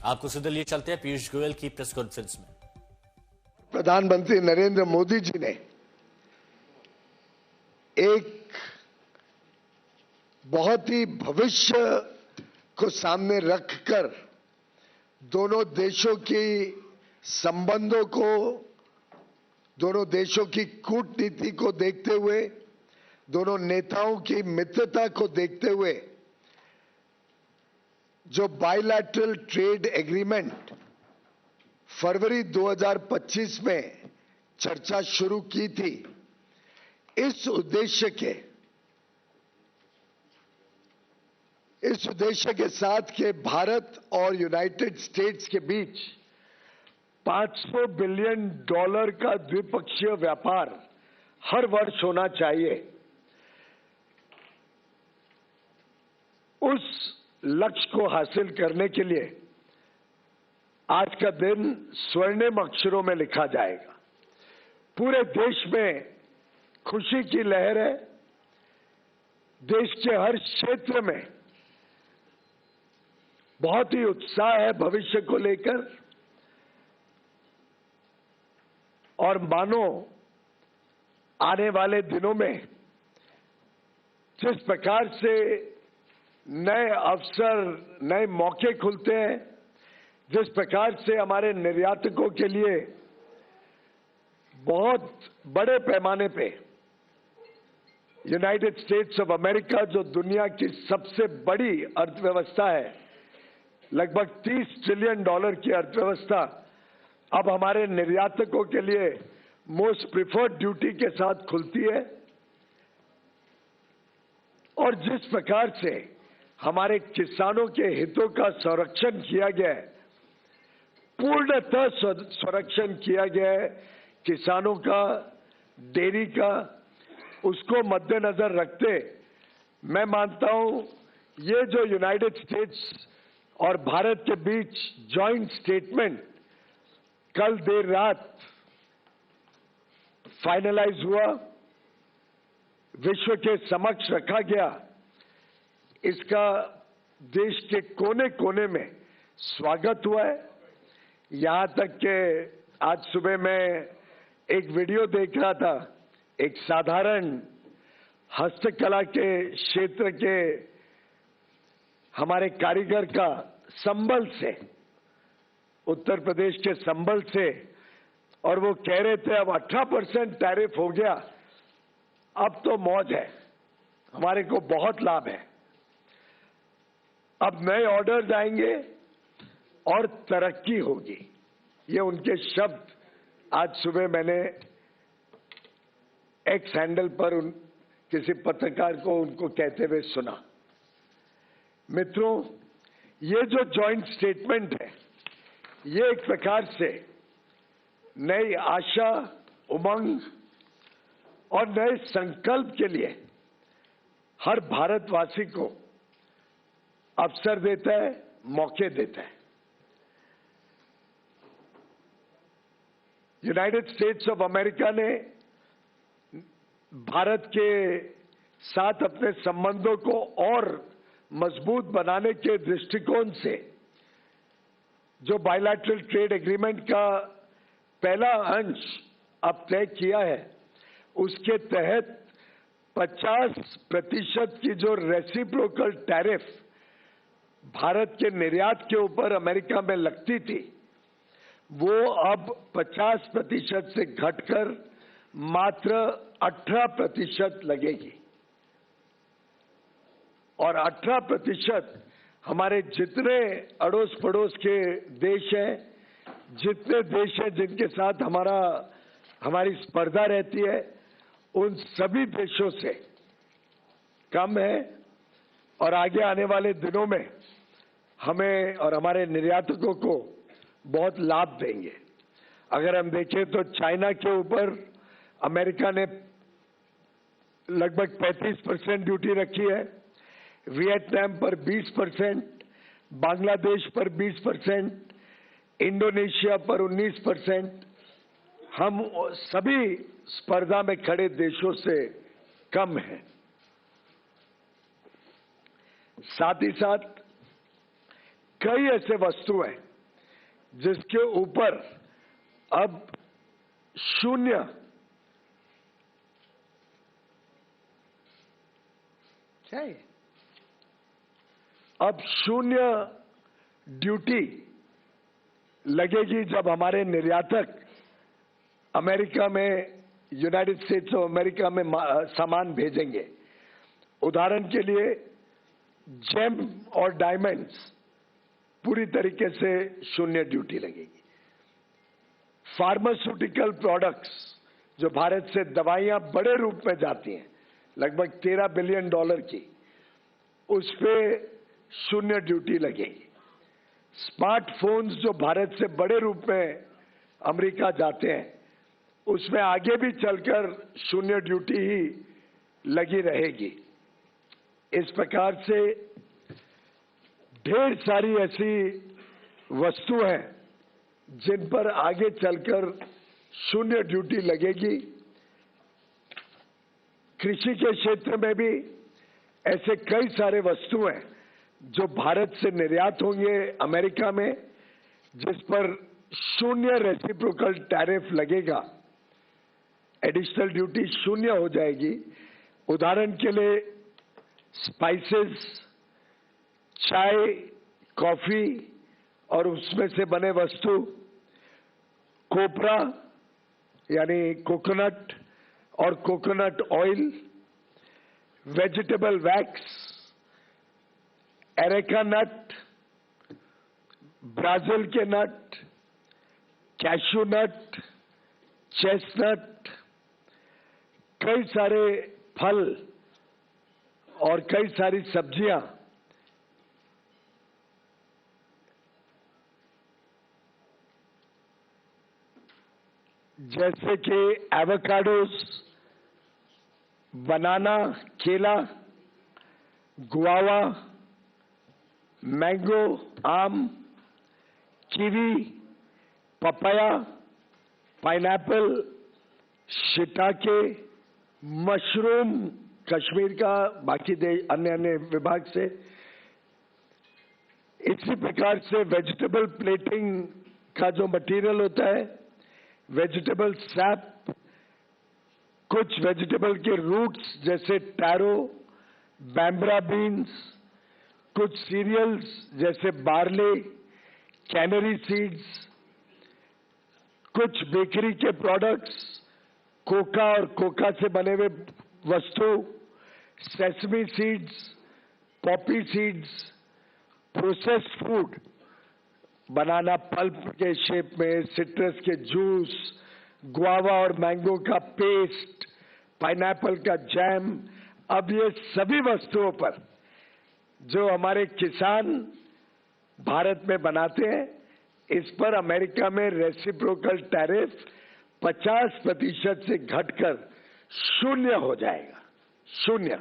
आपको सीधे लिए चलते हैं पीयूष गोयल की प्रेस कॉन्फ्रेंस में। प्रधानमंत्री नरेंद्र मोदी जी ने एक बहुत ही भविष्य को सामने रखकर दोनों देशों की संबंधों को, दोनों देशों की कूटनीति को देखते हुए, दोनों नेताओं की मित्रता को देखते हुए जो बायलैटरल ट्रेड एग्रीमेंट फरवरी 2025 में चर्चा शुरू की थी, इस उद्देश्य के साथ के भारत और यूनाइटेड स्टेट्स के बीच $500 बिलियन का द्विपक्षीय व्यापार हर वर्ष होना चाहिए। उस लक्ष्य को हासिल करने के लिए आज का दिन स्वर्णिम अक्षरों में लिखा जाएगा। पूरे देश में खुशी की लहर है। देश के हर क्षेत्र में बहुत ही उत्साह है भविष्य को लेकर, और मानो आने वाले दिनों में जिस प्रकार से नए अवसर, नए मौके खुलते हैं, जिस प्रकार से हमारे निर्यातकों के लिए बहुत बड़े पैमाने पे यूनाइटेड स्टेट्स ऑफ अमेरिका, जो दुनिया की सबसे बड़ी अर्थव्यवस्था है, लगभग $30 ट्रिलियन की अर्थव्यवस्था, अब हमारे निर्यातकों के लिए मोस्ट प्रिफर्ड ड्यूटी के साथ खुलती है। और जिस प्रकार से हमारे किसानों के हितों का संरक्षण किया गया है, पूर्णतः संरक्षण किया गया है किसानों का, डेयरी का, उसको मद्देनजर रखते मैं मानता हूं ये जो यूनाइटेड स्टेट्स और भारत के बीच जॉइंट स्टेटमेंट कल देर रात फाइनलाइज हुआ, विश्व के समक्ष रखा गया, इसका देश के कोने कोने में स्वागत हुआ है। यहां तक कि आज सुबह मैं एक वीडियो देख रहा था, एक साधारण हस्तकला के क्षेत्र के हमारे कारीगर का संबल से, उत्तर प्रदेश के संबल से, और वो कह रहे थे अब 18% टैरिफ हो गया, अब तो मौज है, हमारे को बहुत लाभ है, अब नए ऑर्डर्स आएंगे और तरक्की होगी। ये उनके शब्द आज सुबह मैंने एक्स हैंडल पर किसी पत्रकार को उनको कहते हुए सुना। मित्रों, ये जो जॉइंट स्टेटमेंट है, ये एक प्रकार से नई आशा, उमंग और नए संकल्प के लिए हर भारतवासी को अवसर देता है, मौके देता है। यूनाइटेड स्टेट्स ऑफ अमेरिका ने भारत के साथ अपने संबंधों को और मजबूत बनाने के दृष्टिकोण से जो बायलैटरल ट्रेड एग्रीमेंट का पहला अंश अब तय किया है, उसके तहत 50% की जो रेसिप्रोकल टैरिफ भारत के निर्यात के ऊपर अमेरिका में लगती थी, वो अब 50% से घटकर मात्र 18% लगेगी। और 18% हमारे जितने अड़ोस पड़ोस के देश हैं, जितने देश हैं जिनके साथ हमारी स्पर्धा रहती है, उन सभी देशों से कम है, और आगे आने वाले दिनों में हमें और हमारे निर्यातकों को बहुत लाभ देंगे। अगर हम देखें तो चाइना के ऊपर अमेरिका ने लगभग 35% ड्यूटी रखी है, वियतनाम पर 20%, बांग्लादेश पर 20%, इंडोनेशिया पर 19%, हम सभी स्पर्धा में खड़े देशों से कम हैं। साथ ही साथ कई ऐसे वस्तु हैं जिसके ऊपर अब शून्य क्या है, अब शून्य ड्यूटी लगेगी जब हमारे निर्यातक अमेरिका में, यूनाइटेड स्टेट्स ऑफ अमेरिका में सामान भेजेंगे। उदाहरण के लिए जेम और डायमंड्स पूरी तरीके से शून्य ड्यूटी लगेगी। फार्मास्यूटिकल प्रोडक्ट्स जो भारत से दवाइयां बड़े रूप में जाती हैं, लगभग $13 बिलियन की, उस पे शून्य ड्यूटी लगेगी। स्मार्टफोन्स जो भारत से बड़े रूप में अमेरिका जाते हैं, उसमें आगे भी चलकर शून्य ड्यूटी ही लगी रहेगी। इस प्रकार से ढेर सारी ऐसी वस्तु हैं जिन पर आगे चलकर शून्य ड्यूटी लगेगी। कृषि के क्षेत्र में भी ऐसे कई सारे वस्तु हैं जो भारत से निर्यात होंगे अमेरिका में, जिस पर शून्य रेसिप्रोकल टैरिफ लगेगा, एडिशनल ड्यूटी शून्य हो जाएगी। उदाहरण के लिए स्पाइसेस, चाय, कॉफी और उसमें से बने वस्तु, कोपरा यानी कोकोनट और coconut oil, vegetable wax, areca nut, Brazil के नट, कैशू नट, चेस्टनट, कई सारे फल और कई सारी सब्जियां, जैसे कि एवोकाडोस, बनाना, केला, गुआवा, मैंगो, आम, kiwi, papaya, pineapple, shiitake, mushroom Kashmir का, बाकी अन्य विभाग से। इसी प्रकार से वेजिटेबल प्लेटिंग का जो मटेरियल होता है, वेजिटेबल सैप, कुछ वेजिटेबल के रूट्स जैसे टैरो, बैम्ब्रा बीन्स, कुछ सीरियल्स जैसे बार्ले, कैनरी सीड्स, कुछ बेकरी के प्रोडक्ट्स, कोका और कोका से बने हुए वस्तु, sesame seeds, poppy seeds, processed food, banana pulp के शेप में, सिट्रस के जूस, गुआवा और मैंगो का पेस्ट, पाइनएप्पल का जैम। अब ये सभी वस्तुओं पर जो हमारे किसान भारत में बनाते हैं, इस पर अमेरिका में रेसिप्रोकल टैरिफ 50% से घटकर शून्य हो जाएगा। शून्य।